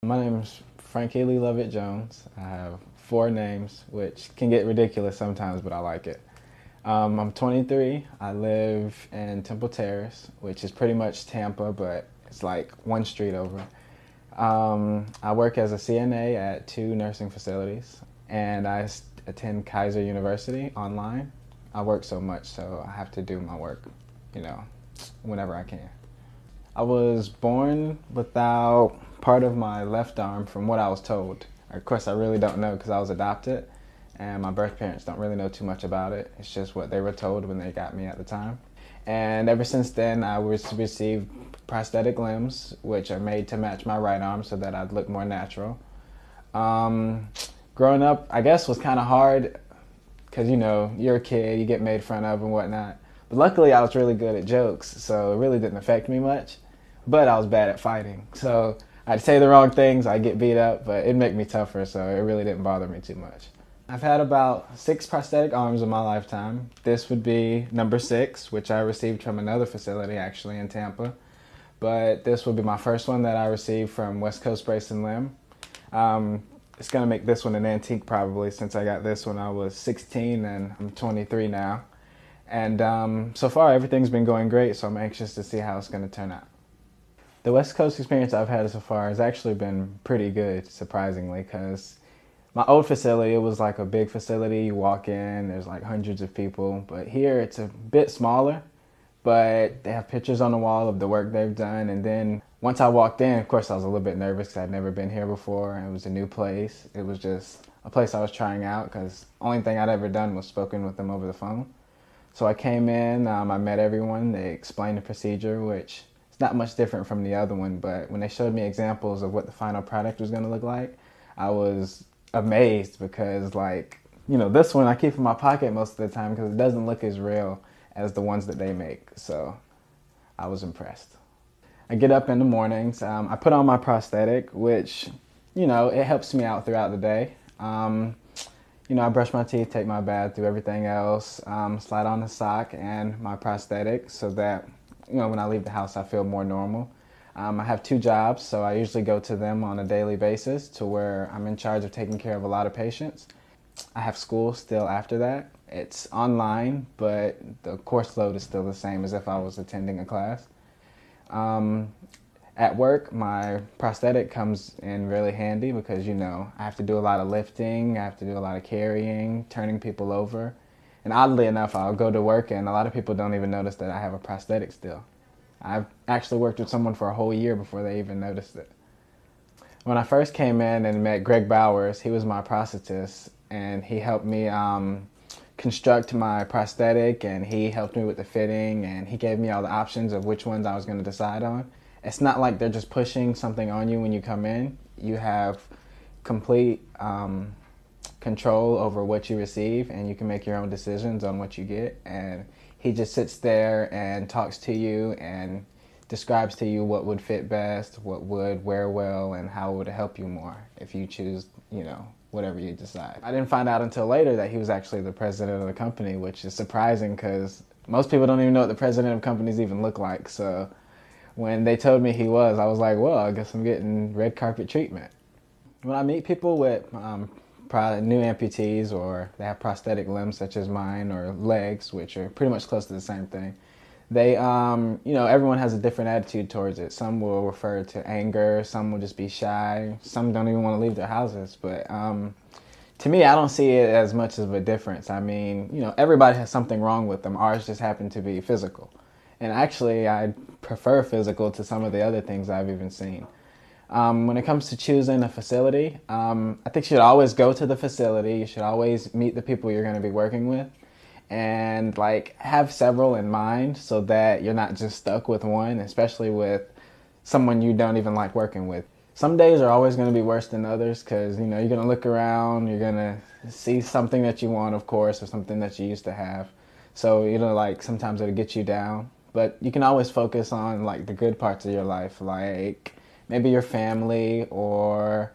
My name is FrankieJones. I have 4 names, which can get ridiculous sometimes, but I like it. I'm 23. I live in Temple Terrace, which is pretty much Tampa, but it's like one street over. I work as a CNA at 2 nursing facilities, and I attend Kaiser University online. I work so much, so I have to do my work, whenever I can. I was born without part of my left arm from what I was told. Of course, I really don't know because I was adopted and my birth parents don't really know too much about it. It's just what they were told when they got me at the time. And ever since then, I received prosthetic limbs, which are made to match my right arm so that I'd look more natural. Growing up, I guess, was kind of hard because, you're a kid, you get made fun of and whatnot. But luckily, I was really good at jokes, so it really didn't affect me much. But I was bad at fighting. So I'd say the wrong things, I'd get beat up, but it'd make me tougher, so it really didn't bother me too much. I've had about 6 prosthetic arms in my lifetime. This would be number 6, which I received from another facility actually in Tampa. But this would be my first one that I received from West Coast Brace and Limb. It's gonna make this one an antique probably, since I got this when I was 16 and I'm 23 now. And so far everything's been going great, so I'm anxious to see how it's gonna turn out. The West Coast experience I've had so far has actually been pretty good, surprisingly, because my old facility, it was like a big facility. You walk in, there's like hundreds of people. But here it's a bit smaller, but they have pictures on the wall of the work they've done. And then once I walked in, of course, I was a little bit nervous because I'd never been here before. It was a new place. It was just a place I was trying out because the only thing I'd ever done was spoken with them over the phone. So I came in, I met everyone. They explained the procedure, which it's not much different from the other one, but when they showed me examples of what the final product was going to look like, I was amazed because, this one I keep in my pocket most of the time because it doesn't look as real as the ones that they make. So I was impressed. I get up in the mornings. I put on my prosthetic, which, it helps me out throughout the day. I brush my teeth, take my bath, do everything else, slide on the sock and my prosthetic so that when I leave the house, I feel more normal. I have 2 jobs, so I usually go to them on a daily basis to where I'm in charge of taking care of a lot of patients. I have school still after that. It's online, but the course load is still the same as if I was attending a class. At work, my prosthetic comes in really handy because, I have to do a lot of lifting, I have to do a lot of carrying, turning people over. And oddly enough, I'll go to work and a lot of people don't even notice that I have a prosthetic still. I've actually worked with someone for a whole year before they even noticed it. When I first came in and met Greg Bowers, he was my prosthetist and he helped me construct my prosthetic and he helped me with the fitting and he gave me all the options of which ones I was going to decide on. It's not like they're just pushing something on you when you come in. You have complete control over what you receive and you can make your own decisions on what you get, and he just sits there and talks to you and describes to you what would fit best, what would wear well, and how it would help you more if you choose, whatever you decide. I didn't find out until later that he was actually the president of the company, which is surprising because most people don't even know what the president of companies even look like. So when they told me he was, I was like, well, I guess I'm getting red carpet treatment. When I meet people with new amputees or they have prosthetic limbs such as mine or legs, which are pretty much close to the same thing, they, everyone has a different attitude towards it. Some will refer to anger, some will just be shy, some don't even want to leave their houses. But to me, I don't see it as much of a difference. I mean, everybody has something wrong with them. Ours just happened to be physical. And actually, I prefer physical to some of the other things I've even seen. When it comes to choosing a facility, I think you should always go to the facility. You should always meet the people you're going to be working with and have several in mind so that you're not just stuck with one, especially with someone you don't even like working with. Some days are always going to be worse than others because, you're going to look around, you're going to see something that you want, of course, or something that you used to have. So, sometimes it'll get you down. But you can always focus on, the good parts of your life, maybe your family or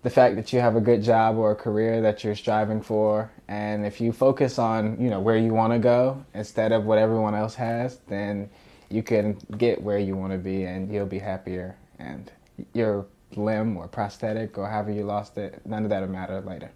the fact that you have a good job or a career that you're striving for. And if you focus on, where you want to go instead of what everyone else has, then you can get where you want to be and you'll be happier and your limb or prosthetic or however you lost it, none of that will matter later.